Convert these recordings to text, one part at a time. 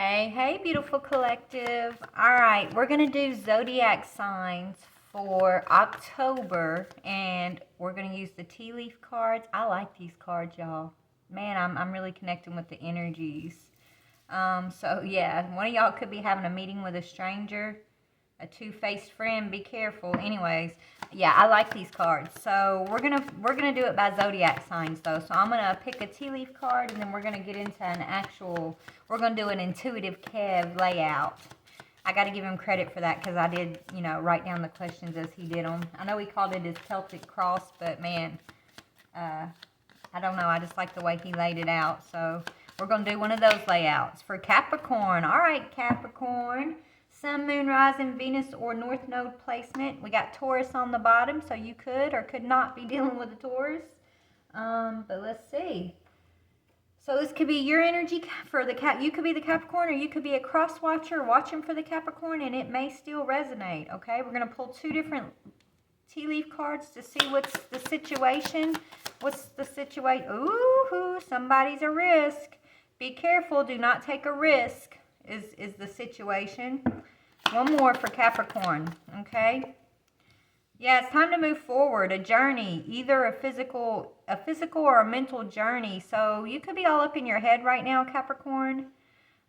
Hey, beautiful collective. All right, we're going to do zodiac signs for October, and we're going to use the tea leaf cards. I like these cards, y'all. Man, I'm really connecting with the energies. So yeah, one of y'all could be having a meeting with a stranger, a two-faced friend. Be careful. Anyways, yeah, I like these cards. So we're gonna do it by zodiac signs though. So I'm gonna pick a tea leaf card, and then we're gonna get into an actual. We're gonna do an intuitive Kev layout. I got to give him credit for that because I did, write down the questions as he did them. I know he called it his Celtic cross, but man, I don't know. I just like the way he laid it out. So we're going to do one of those layouts for Capricorn. All right, Capricorn. Sun, Moon, Rising, Venus, or North Node placement. We got Taurus on the bottom, so you could or could not be dealing with a Taurus. But let's see. So this could be your energy for the Cap. You could be the Capricorn, or you could be a cross watcher watching for the Capricorn, and it may still resonate. Okay, we're gonna pull two different tea leaf cards to see what's the situation. What's the situation? Ooh, somebody's a risk. Be careful. Do not take a risk. Is the situation. One more for Capricorn. Okay. Yeah, it's time to move forward, a journey, either a physical or a mental journey. So you could be all up in your head right now, Capricorn,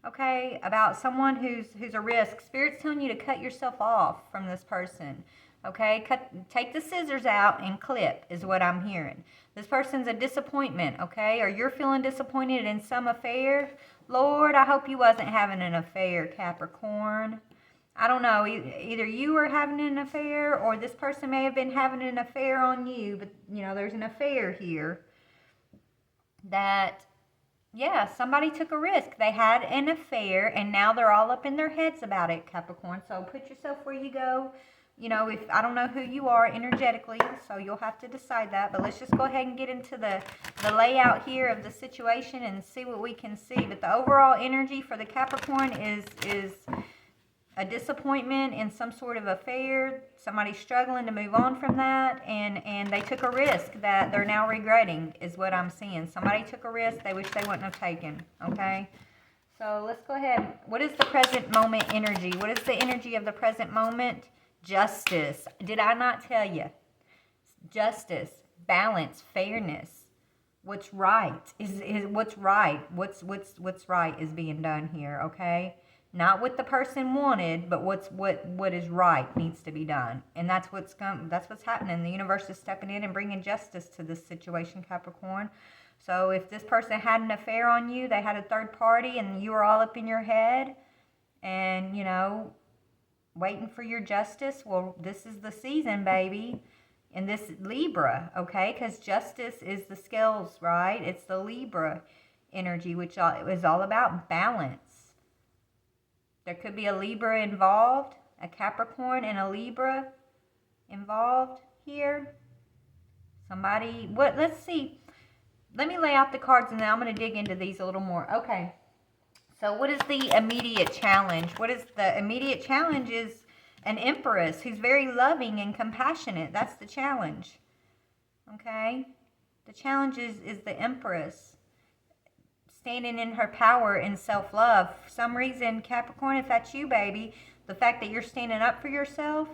okay, about someone who's a risk. Spirit's telling you to cut yourself off from this person, okay? Take the scissors out and clip is what I'm hearing. This person's a disappointment, okay, or you're feeling disappointed in some affair. Lord, I hope you wasn't having an affair, Capricorn. I don't know, either you were having an affair or this person may have been having an affair on you, but, there's an affair here that, yeah, somebody took a risk. They had an affair and now they're all up in their heads about it, Capricorn. So put yourself where you go. If I don't know who you are energetically, so you'll have to decide that. But let's just go ahead and get into the layout here of the situation and see what we can see. But the overall energy for the Capricorn is a disappointment in some sort of affair, somebody struggling to move on from that, and they took a risk that they're now regretting is what I'm seeing. Somebody took a risk they wish they wouldn't have taken, okay? So let's go ahead. What is the present moment energy? What is the energy of the present moment? Justice. Did I not tell you? Justice, balance, fairness. What's right is what's right. What's right is being done here, okay? Not what the person wanted, but what is right needs to be done, and that's what's happening. The universe is stepping in and bringing justice to this situation, Capricorn. So if this person had an affair on you, they had a third party, and you were all up in your head, and waiting for your justice. Well, this is the season, baby, and this Libra, okay? Because justice is the scales, right? It's the Libra energy, which is all about balance. There could be a Libra involved, a Capricorn and a Libra involved here. Let's see. Let me lay out the cards and then I'm going to dig into these a little more. Okay. So what is the immediate challenge? The immediate challenge is an Empress who's very loving and compassionate. That's the challenge. Okay. The challenge is the Empress. Standing in her power and self-love. For some reason, Capricorn, if that's you, baby, the fact that you're standing up for yourself,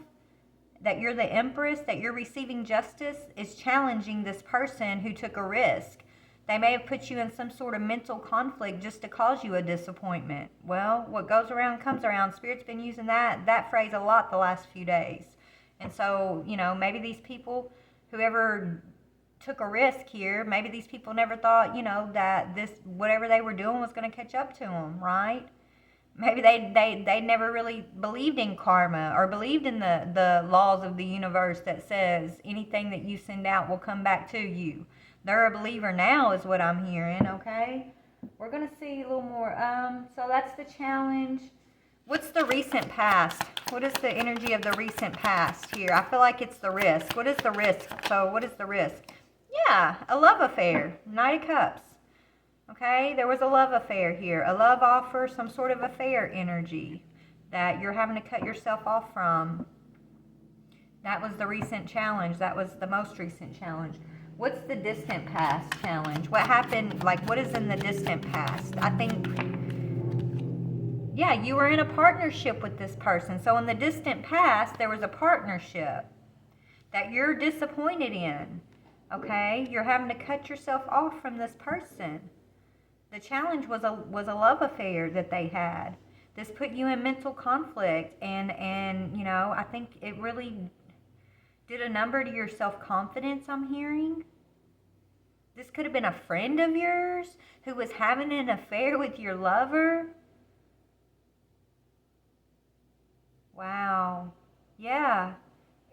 that you're the Empress, that you're receiving justice, is challenging this person who took a risk. They may have put you in some sort of mental conflict just to cause you a disappointment. Well, what goes around comes around. Spirit's been using that phrase a lot the last few days. And so, maybe these people, whoever took a risk here, maybe these people never thought, that this, whatever they were doing was going to catch up to them, right? Maybe they never really believed in karma or believed in the laws of the universe that says anything that you send out will come back to you. They're a believer now is what I'm hearing, okay? We're going to see a little more. So that's the challenge. What's the recent past? What is the energy of the recent past here? I feel like it's the risk. What is the risk? So what is the risk? Yeah, a love affair. Knight of Cups. Okay, there was a love affair here. A love offer, some sort of affair energy that you're having to cut yourself off from. That was the recent challenge. That was the most recent challenge. What's the distant past challenge? What happened, what is in the distant past? I think Yeah, you were in a partnership with this person. So in the distant past, there was a partnership that you're disappointed in. Okay? You're having to cut yourself off from this person. The challenge was a love affair that they had. This put you in mental conflict, and you know, I think it really did a number to your self-confidence, I'm hearing. This could have been a friend of yours who was having an affair with your lover. Wow. Yeah.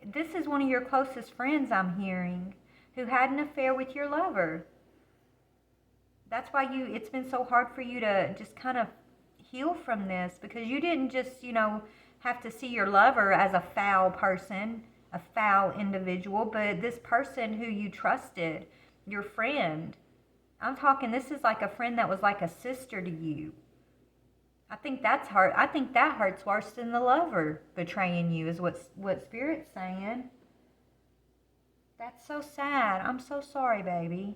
This is one of your closest friends, I'm hearing, who had an affair with your lover. That's why it's been so hard for you to just kind of heal from this, because you didn't just, you know, have to see your lover as a foul person, a foul individual, but this person who you trusted, your friend. I'm talking, this is like a friend that was like a sister to you. I think that's hard. I think that hurts worse than the lover betraying you, is what Spirit's saying. That's so sad. I'm so sorry, baby.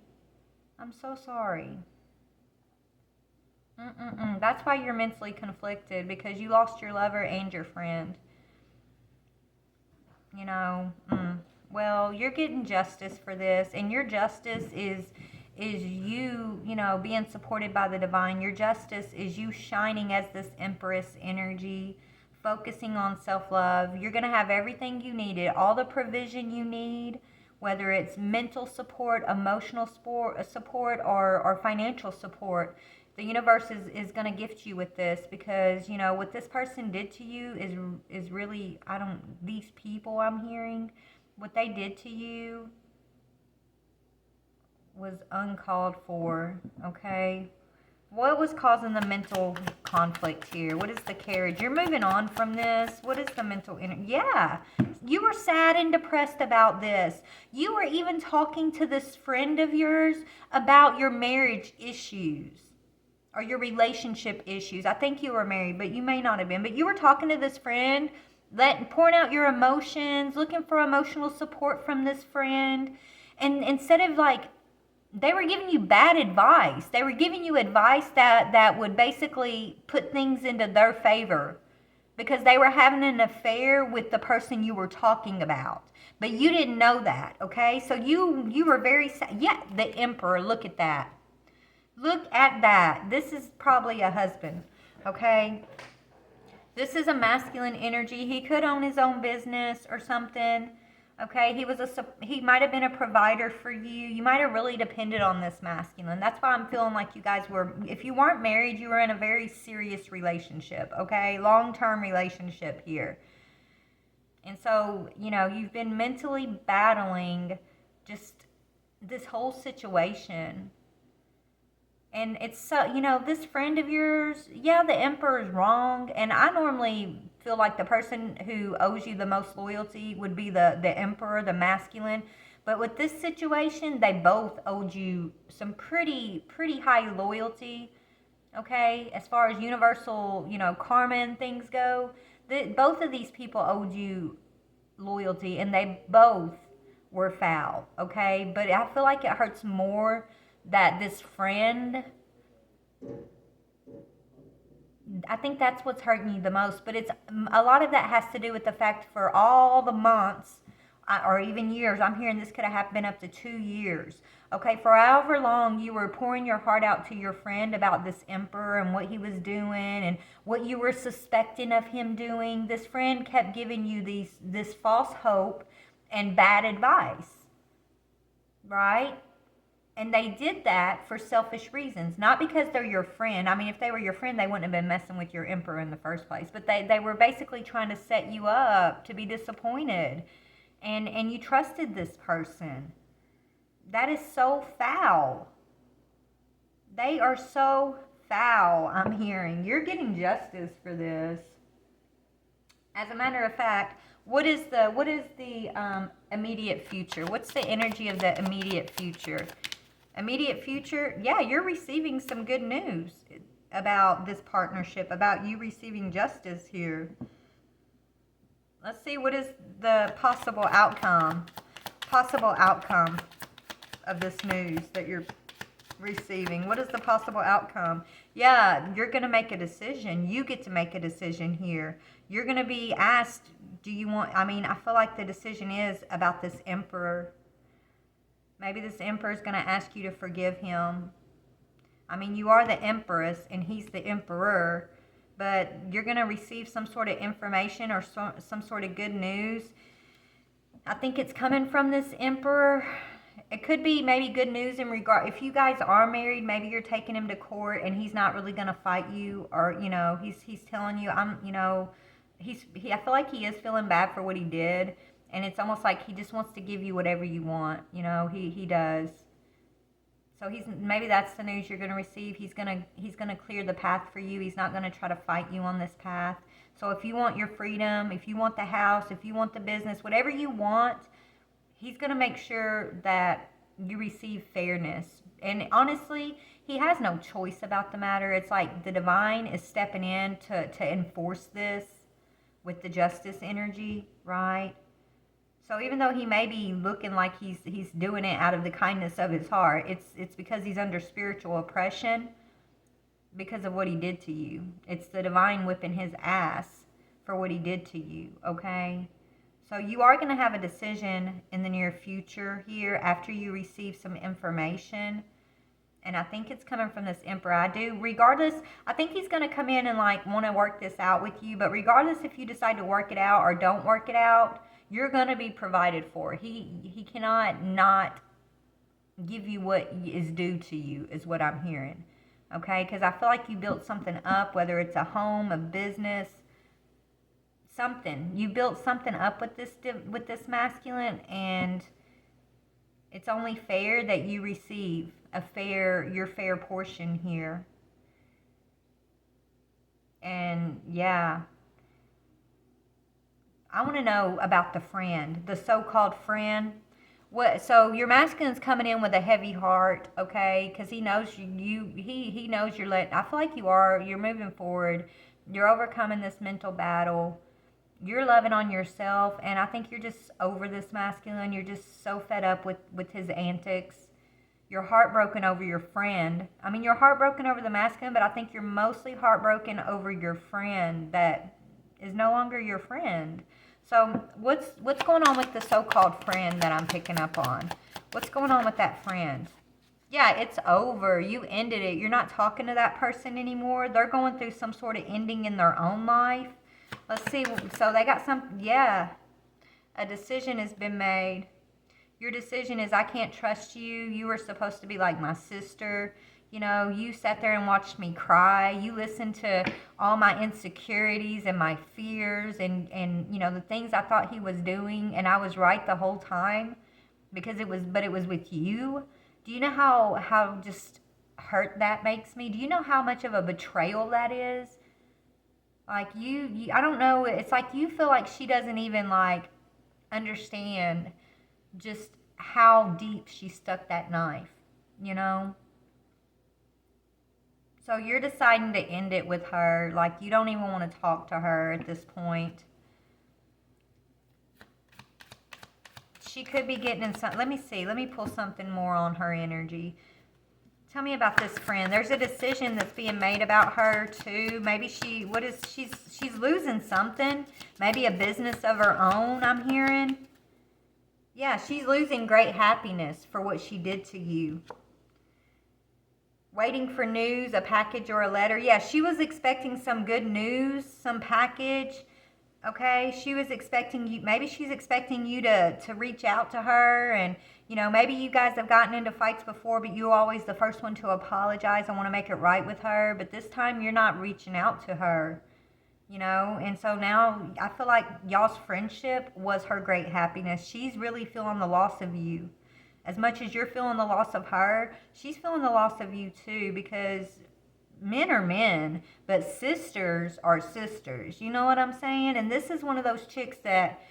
I'm so sorry. That's why you're mentally conflicted, because you lost your lover and your friend. You know, well, you're getting justice for this, and your justice is you, you know, being supported by the divine. Your justice is you shining as this Empress energy, focusing on self-love. You're going to have everything you needed, all the provision you need, whether it's mental support, emotional support, or financial support. The universe is going to gift you with this, because, you know, what this person did to you is really, these people I'm hearing, what they did to you was uncalled for, okay? What was causing the mental conflict here? What is the carriage? You're moving on from this. What is the mental energy? Yeah, you were sad and depressed about this. You were even talking to this friend of yours about your marriage issues or your relationship issues. I think you were married, but you may not have been. But you were talking to this friend, pouring out your emotions, looking for emotional support from this friend. And instead of like, they were giving you bad advice. They were giving you advice that would basically put things into their favor, because they were having an affair with the person you were talking about. But you didn't know that, okay? So you were very sad. Yeah, the Emperor, look at that. Look at that. This is probably a husband, okay? This is a masculine energy. He could own his own business or something. Okay, he might have been a provider for you. You might have really depended on this masculine. That's why I'm feeling like you guys were, if you weren't married, you were in a very serious relationship, okay? Long-term relationship here. And so, you know, you've been mentally battling just this whole situation. And it's so, you know, this friend of yours, yeah, the Emperor is wrong. And I normally feel like the person who owes you the most loyalty would be the Emperor, the masculine. But with this situation, they both owed you some pretty high loyalty, okay? As far as universal, you know, karma and things go, both of these people owed you loyalty, and they both were foul, okay? But I feel like it hurts more that this friend, I think that's what's hurting you the most. But it's a lot of that has to do with the fact, for all the months or even years, I'm hearing this could have been up to 2 years, okay? For however long you were pouring your heart out to your friend about this Emperor and what he was doing and what you were suspecting of him doing, this friend kept giving you this false hope and bad advice, right? And they did that for selfish reasons, not because they're your friend. I mean, if they were your friend, they wouldn't have been messing with your Emperor in the first place. But they were basically trying to set you up to be disappointed. And you trusted this person. That is so foul. They are so foul, I'm hearing. You're getting justice for this. As a matter of fact, what is the immediate future? What's the energy of the immediate future? Immediate future, yeah, you're receiving some good news about this partnership, about you receiving justice here. Let's see, what is the possible outcome of this news that you're receiving? What is the possible outcome? Yeah, you're going to make a decision. You get to make a decision here. You're going to be asked, do you want, I mean, I feel like the decision is about this emperor. Maybe this emperor is going to ask you to forgive him. I mean, you are the empress and he's the emperor, but you're going to receive some sort of information or some sort of good news. I think it's coming from this emperor. It could be maybe good news in regard, if you guys are married, maybe you're taking him to court and he's not really going to fight you, or, you know, he's telling you, I feel like he is feeling bad for what he did. And it's almost like he just wants to give you whatever you want. You know, he does. So maybe that's the news you're going to receive. He's going to clear the path for you. He's not going to try to fight you on this path. So if you want your freedom, if you want the house, if you want the business, whatever you want, he's going to make sure that you receive fairness. And honestly, he has no choice about the matter. It's like the divine is stepping in to enforce this with the justice energy, right? So even though he may be looking like he's doing it out of the kindness of his heart, it's because he's under spiritual oppression because of what he did to you. It's the divine whipping his ass for what he did to you, okay? So you are going to have a decision in the near future here after you receive some information. And I think it's coming from this emperor. I do. Regardless, I think he's going to come in and like want to work this out with you. But regardless if you decide to work it out or don't work it out, you're going to be provided for. He cannot not give you what is due to you, is what I'm hearing. Okay? Because I feel like you built something up, whether it's a home, a business, something. You built something up with this masculine, and it's only fair that you receive your fair portion here. And yeah, I want to know about the friend, the so-called friend. So your masculine's coming in with a heavy heart, okay? Because he knows he knows you're I feel like you're moving forward. You're overcoming this mental battle. You're loving on yourself, and I think you're just over this masculine. You're just so fed up with his antics. You're heartbroken over your friend. I mean, you're heartbroken over the masculine, but I think you're mostly heartbroken over your friend that is no longer your friend. So what's going on with the so-called friend that I'm picking up on? What's going on with that friend? Yeah, it's over. You ended it. You're not talking to that person anymore. They're going through some sort of ending in their own life. Let's see. So they got a decision has been made. Your decision is, I can't trust you. You were supposed to be like my sister. You know, you sat there and watched me cry. You listened to all my insecurities and my fears and you know, the things I thought he was doing, and I was right the whole time because it was with you. Do you know how just hurt that makes me? Do you know how much of a betrayal that is? Like you I don't know, it's like you feel like she doesn't even like understand just how deep she stuck that knife, you know? So you're deciding to end it with her. Like, you don't even want to talk to her at this point. She could be getting in some... Let me see. Let me pull something more on her energy. Tell me about this friend. There's a decision that's being made about her, too. Maybe she's losing something. Maybe a business of her own, I'm hearing. Yeah, she's losing great happiness for what she did to you. Waiting for news, a package or a letter. Yeah, she was expecting some good news, some package. Okay, she was expecting you. Maybe she's expecting you to reach out to her. And, you know, maybe you guys have gotten into fights before, but you're always the first one to apologize. I want to make it right with her. But this time you're not reaching out to her. You know, and so now I feel like y'all's friendship was her great happiness. She's really feeling the loss of you. As much as you're feeling the loss of her, she's feeling the loss of you too, because men are men, but sisters are sisters. You know what I'm saying? And this is one of those chicks that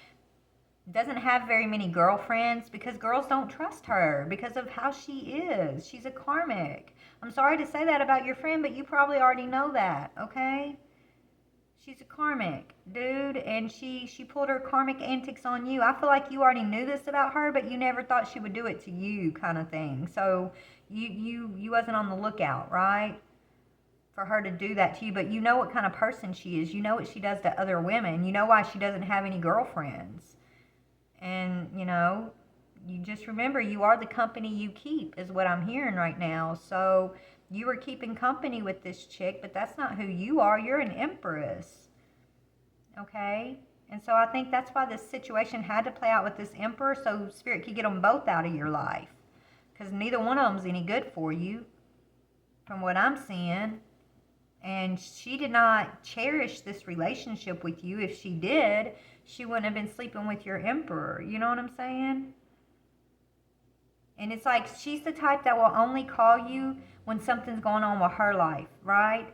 doesn't have very many girlfriends because girls don't trust her because of how she is. She's a karmic. I'm sorry to say that about your friend, but you probably already know that, okay? She's a karmic, dude, and she pulled her karmic antics on you. I feel like you already knew this about her, but you never thought she would do it to you, kind of thing. So you wasn't on the lookout, right? For her to do that to you, but you know what kind of person she is. You know what she does to other women. You know why she doesn't have any girlfriends. And, you just remember you are the company you keep is what I'm hearing right now. So you were keeping company with this chick, but that's not who you are. You're an empress. Okay? And so I think that's why this situation had to play out with this emperor, so Spirit could get them both out of your life. Because neither one of them's any good for you, from what I'm seeing. And she did not cherish this relationship with you. If she did, she wouldn't have been sleeping with your emperor. You know what I'm saying? And it's like she's the type that will only call you when something's going on with her life, right?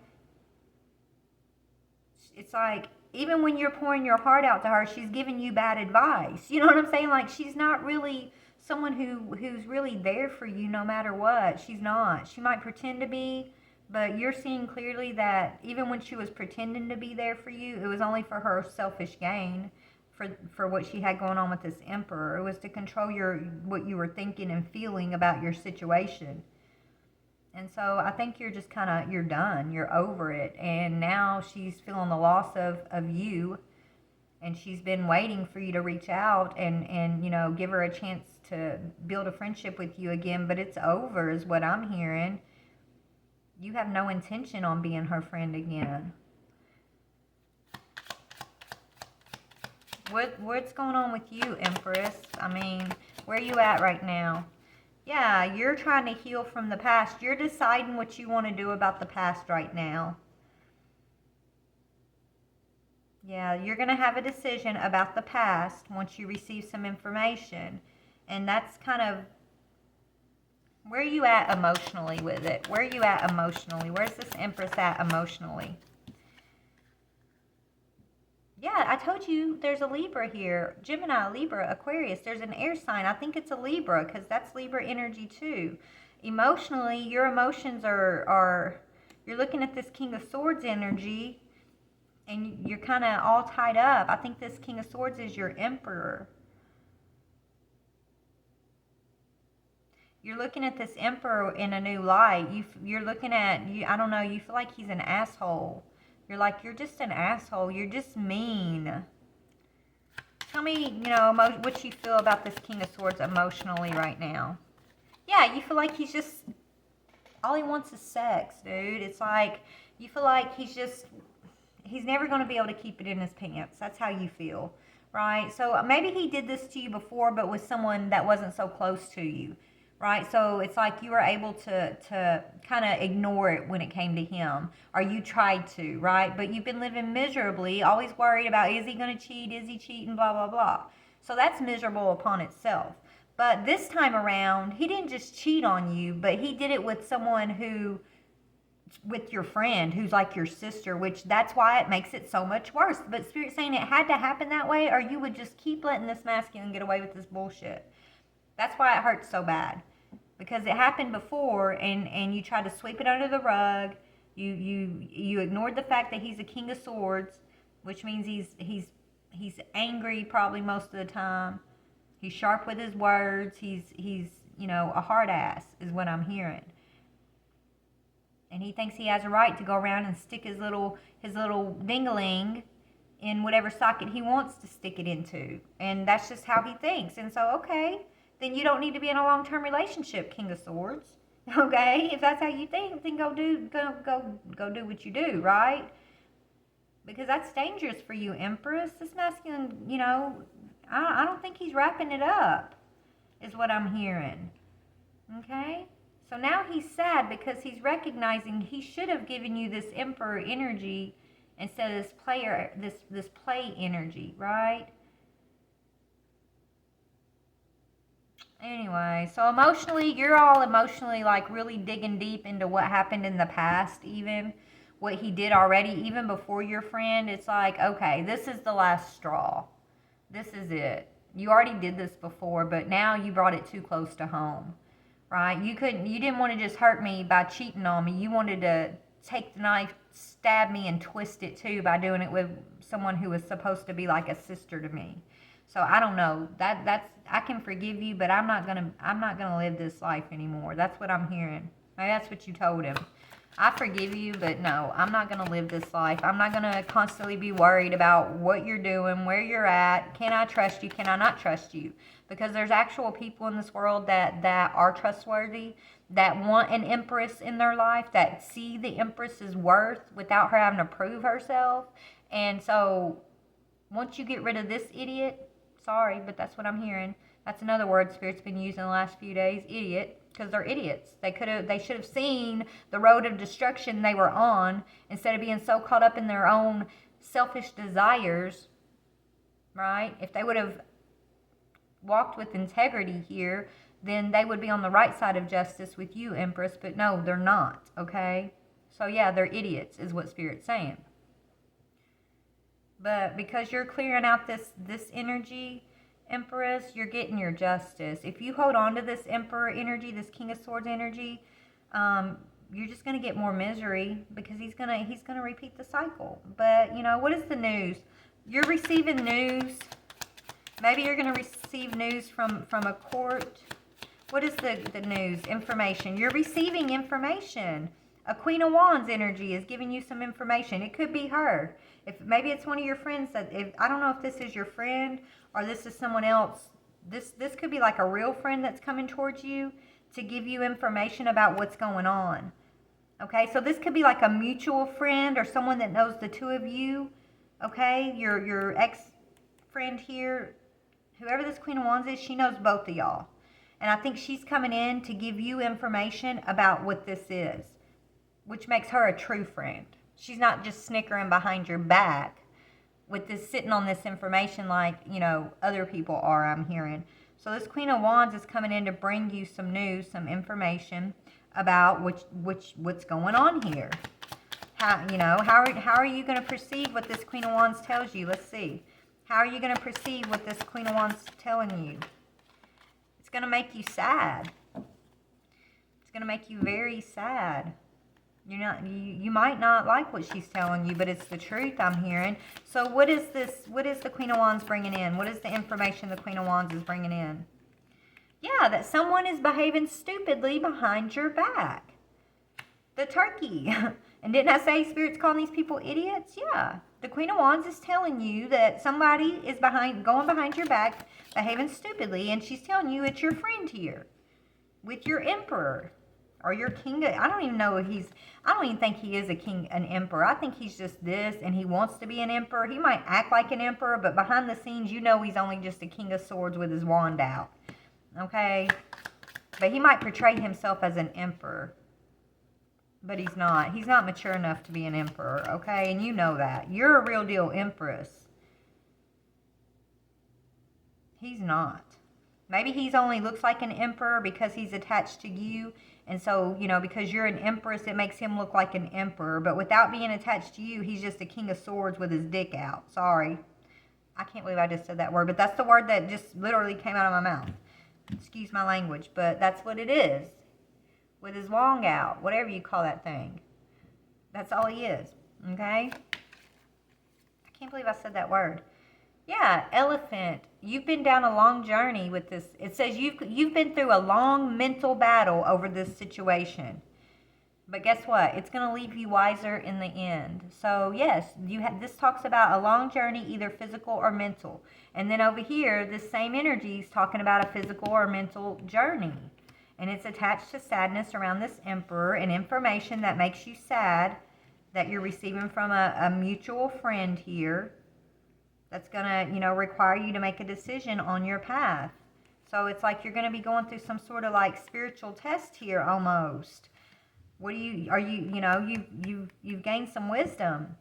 It's like even when you're pouring your heart out to her, she's giving you bad advice. You know what I'm saying? Like she's not really someone who's really there for you no matter what. She's not. She might pretend to be, but you're seeing clearly that even when she was pretending to be there for you, it was only for her selfish gain, for what she had going on with this emperor. It was to control what you were thinking and feeling about your situation. And so I think you're just you're done. You're over it. And now she's feeling the loss of you. And she's been waiting for you to reach out and give her a chance to build a friendship with you again. But it's over is what I'm hearing. You have no intention on being her friend again. What's going on with you, Empress? I mean, where are you at right now? Yeah, you're trying to heal from the past. You're deciding what you want to do about the past right now. Yeah, you're going to have a decision about the past once you receive some information. And that's kind of, where are you at emotionally with it? Where are you at emotionally? Where's this Empress at emotionally? Yeah, I told you there's a Libra here. Gemini, Libra, Aquarius. There's an air sign. I think it's a Libra because that's Libra energy too. Emotionally, your emotions are you're looking at this King of Swords energy and you're kind of all tied up. I think this King of Swords is your Emperor. You're looking at this Emperor in a new light. You're looking at, I don't know, you feel like he's an asshole. You're like, you're just an asshole. You're just mean. Tell me, what you feel about this King of Swords emotionally right now. Yeah, you feel like he's just, all he wants is sex, dude. It's like, you feel like he's never going to be able to keep it in his pants. That's how you feel, right? So maybe he did this to you before, but with someone that wasn't so close to you. Right, so it's like you were able to kind of ignore it when it came to him, or you tried to, right? But you've been living miserably, always worried about, is he going to cheat, is he cheating, blah, blah, blah. So that's miserable upon itself. But this time around, he didn't just cheat on you, but he did it with someone with your friend, who's like your sister, which that's why it makes it so much worse. But Spirit's saying it had to happen that way, or you would just keep letting this masculine get away with this bullshit. That's why it hurts so bad. Because it happened before, and you tried to sweep it under the rug. You ignored the fact that he's a King of Swords, which means he's angry probably most of the time. He's sharp with his words. He's a hard ass is what I'm hearing. And he thinks he has a right to go around and stick his little ding-a-ling in whatever socket he wants to stick it into, and that's just how he thinks. And so, okay. Then you don't need to be in a long-term relationship, King of Swords. Okay? If that's how you think, then go do what you do, right? Because that's dangerous for you, Empress. This masculine, I don't think he's wrapping it up, is what I'm hearing. Okay? So now he's sad because he's recognizing he should have given you this Emperor energy instead of this play energy, right? Anyway, so emotionally, you're all emotionally like really digging deep into what happened in the past, even what he did already, even before your friend. It's like, okay, this is the last straw. This is it. You already did this before, but now you brought it too close to home, right? You didn't want to just hurt me by cheating on me. You wanted to take the knife, stab me, and twist it too by doing it with someone who was supposed to be like a sister to me. So I don't know. That's I can forgive you, but I'm not gonna live this life anymore. That's what I'm hearing. Maybe that's what you told him. I forgive you, but no, I'm not gonna live this life. I'm not gonna constantly be worried about what you're doing, where you're at. Can I trust you? Can I not trust you? Because there's actual people in this world that are trustworthy, that want an empress in their life, that see the empress's worth without her having to prove herself. And so once you get rid of this idiot, sorry, but that's what I'm hearing. That's another word Spirit's been using the last few days, idiot, because they're idiots. They should have seen the road of destruction they were on instead of being so caught up in their own selfish desires, right? If they would have walked with integrity here, then they would be on the right side of justice with you, Empress, but no, they're not, okay? So yeah, they're idiots is what Spirit's saying. But because you're clearing out this energy, Empress, you're getting your justice. If you hold on to this Emperor energy, this King of Swords energy, you're just gonna get more misery because he's gonna repeat the cycle. But you know, what is the news? You're receiving news. Maybe you're gonna receive news from a court. What is the news? Information. You're receiving information. A Queen of Wands energy is giving you some information. It could be her. If maybe it's one of your friends I don't know if this is your friend or this is someone else. This could be like a real friend that's coming towards you to give you information about what's going on. Okay, so this could be like a mutual friend or someone that knows the two of you. Okay, your ex-friend here, whoever this Queen of Wands is, she knows both of y'all. And I think she's coming in to give you information about what this is, which makes her a true friend. She's not just snickering behind your back with this, sitting on this information like, you know, other people are, I'm hearing. So this Queen of Wands is coming in to bring you some news, some information about what's going on here. How are you going to perceive what this Queen of Wands tells you? Let's see. How are you going to perceive what this Queen of Wands is telling you? It's going to make you sad. It's going to make you very sad. You might not like what she's telling you, but it's the truth I'm hearing. So what is the Queen of Wands bringing in? What is the information the Queen of Wands is bringing in? Yeah, that someone is behaving stupidly behind your back. The turkey. And didn't I say Spirit's calling these people idiots? Yeah. The Queen of Wands is telling you that somebody is going behind your back, behaving stupidly, and she's telling you it's your friend here with your emperor. Or your king. I don't even think he is an emperor. I think he's just this, and he wants to be an emperor. He might act like an emperor, but behind the scenes, you know he's only just a King of Swords with his wand out. Okay? But he might portray himself as an emperor. But he's not. He's not mature enough to be an emperor, okay? And you know that. You're a real deal empress. He's not. Maybe he's only looks like an emperor because he's attached to you. And so, you know, because you're an empress, it makes him look like an emperor. But without being attached to you, he's just a King of Swords with his dick out. Sorry. I can't believe I just said that word. But that's the word that just literally came out of my mouth. Excuse my language. But that's what it is. With his wong out. Whatever you call that thing. That's all he is. Okay? I can't believe I said that word. Yeah, elephant. You've been down a long journey with this. It says you've been through a long mental battle over this situation. But guess what? It's going to leave you wiser in the end. So yes, this talks about a long journey, either physical or mental. And then over here, this same energy is talking about a physical or mental journey. And it's attached to sadness around this emperor and information that makes you sad that you're receiving from a mutual friend here. That's going to, require you to make a decision on your path. So it's like you're going to be going through some sort of like spiritual test here almost. You've gained some wisdom.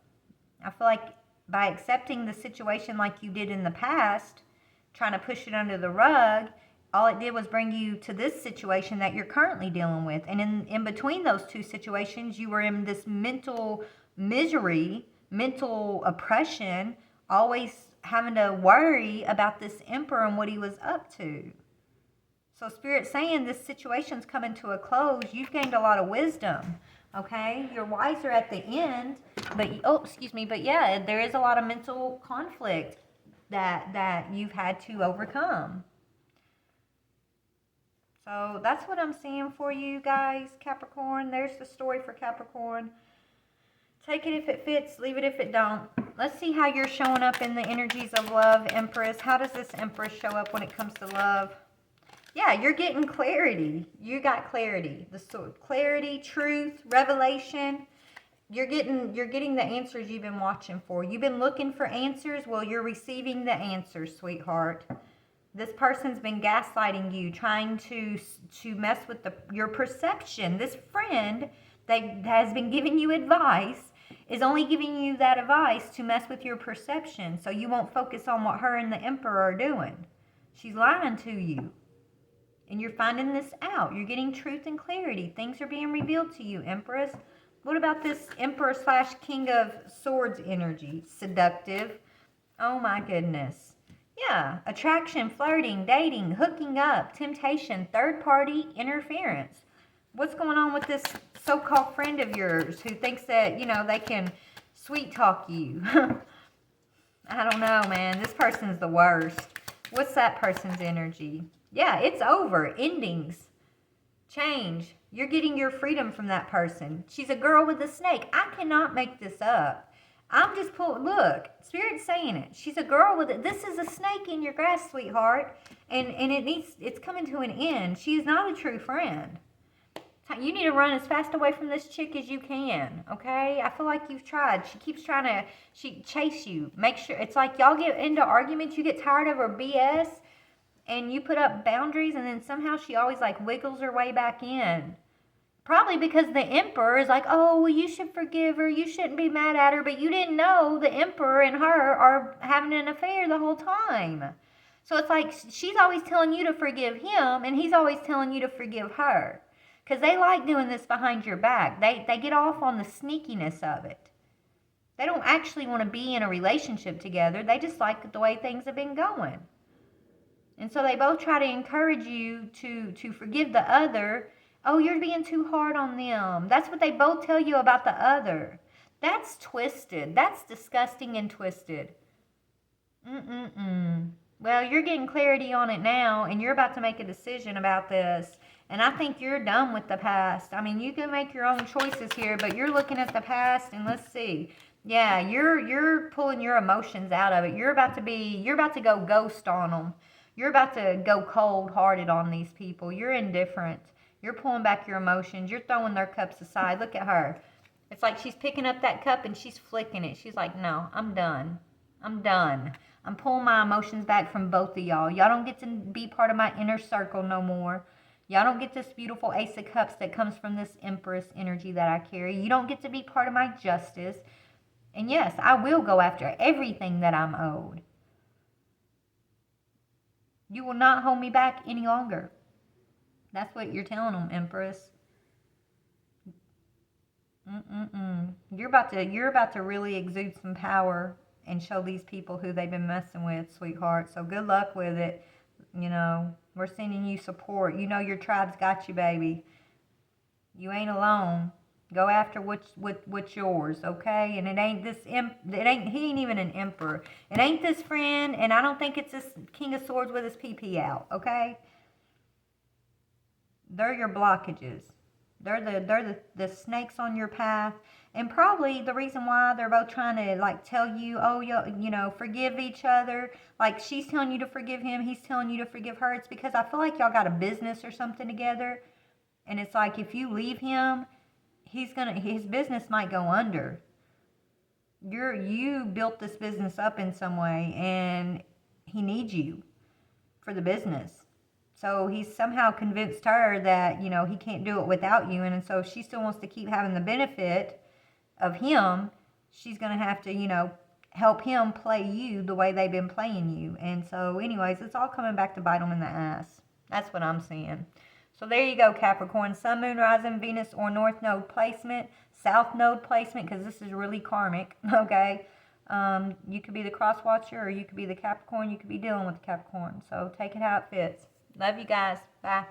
I feel like by accepting the situation like you did in the past, trying to push it under the rug, all it did was bring you to this situation that you're currently dealing with. And in between those two situations, you were in this mental misery, mental oppression, always having to worry about this emperor and what he was up to. So Spirit's saying this situation's coming to a close. You've gained a lot of wisdom, okay? You're wiser at the end, but yeah, there is a lot of mental conflict that you've had to overcome. So that's what I'm seeing for you guys, Capricorn. There's the story for Capricorn. Take it if it fits, leave it if it don't. Let's see how you're showing up in the energies of love, Empress. How does this Empress show up when it comes to love? Yeah, you're getting clarity. You got clarity. Clarity, truth, revelation. You're getting the answers you've been watching for. You've been looking for answers. Well, you're receiving the answers, sweetheart. This person's been gaslighting you, trying to mess with your perception. This friend that has been giving you advice is only giving you that advice to mess with your perception, so you won't focus on what her and the Emperor are doing. She's lying to you. And you're finding this out. You're getting truth and clarity. Things are being revealed to you, Empress. What about this Emperor / King of Swords energy? Seductive. Oh my goodness. Yeah. Attraction, flirting, dating, hooking up, temptation, third party interference. What's going on with this so-called friend of yours who thinks that, you know, they can sweet talk you? I don't know, man. This person's the worst. What's that person's energy? Yeah, it's over. Endings. Change. You're getting your freedom from that person. She's a girl with a snake. I cannot make this up. I'm just pulling. Look, Spirit's saying it. She's a girl with it. This is a snake in your grass, sweetheart. And it's coming to an end. She is not a true friend. You need to run as fast away from this chick as you can, okay? I feel like you've tried. She keeps trying to chase you. Make sure, it's like y'all get into arguments, you get tired of her BS, and you put up boundaries, and then somehow she always like wiggles her way back in. Probably because the Emperor is like, oh, well, you should forgive her. You shouldn't be mad at her. But you didn't know the Emperor and her are having an affair the whole time. So it's like she's always telling you to forgive him, and he's always telling you to forgive her. Because they like doing this behind your back. They get off on the sneakiness of it. They don't actually want to be in a relationship together. They just like the way things have been going. And so they both try to encourage you to forgive the other. Oh, you're being too hard on them. That's what they both tell you about the other. That's twisted. That's disgusting and twisted. Well, you're getting clarity on it now, and you're about to make a decision about this. And I think you're done with the past. I mean, you can make your own choices here, but you're looking at the past, and let's see. Yeah, you're pulling your emotions out of it. You're about to go ghost on them. You're about to go cold-hearted on these people. You're indifferent. You're pulling back your emotions. You're throwing their cups aside. Look at her. It's like she's picking up that cup and she's flicking it. She's like, no, I'm done. I'm done. I'm pulling my emotions back from both of y'all. Y'all don't get to be part of my inner circle no more. Y'all don't get this beautiful Ace of Cups that comes from this Empress energy that I carry. You don't get to be part of my justice. And yes, I will go after everything that I'm owed. You will not hold me back any longer. That's what you're telling them, Empress. You're about to really exude some power and show these people who they've been messing with, sweetheart. So good luck with it. You know, we're sending you support. You know your tribe's got you, baby. You ain't alone. Go after what's yours, okay? And it ain't he ain't even an emperor. It ain't this friend, and I don't think it's this King of Swords with his PP out, okay? They're your blockages. They're the snakes on your path. And probably the reason why they're both trying to, like, tell you, oh, you know, forgive each other. Like, she's telling you to forgive him. He's telling you to forgive her. It's because I feel like y'all got a business or something together. And it's like, if you leave him, his business might go under. You built this business up in some way, and he needs you for the business. So he's somehow convinced her that, you know, he can't do it without you. And so if she still wants to keep having the benefit of him, she's going to have to, you know, help him play you the way they've been playing you. And so anyways, it's all coming back to bite them in the ass. That's what I'm seeing. So there you go, Capricorn. Sun, Moon, Rising, Venus, or North Node placement, South Node placement, because this is really karmic, okay? You could be the cross watcher, or you could be the Capricorn. You could be dealing with the Capricorn. So take it how it fits. Love you guys. Bye.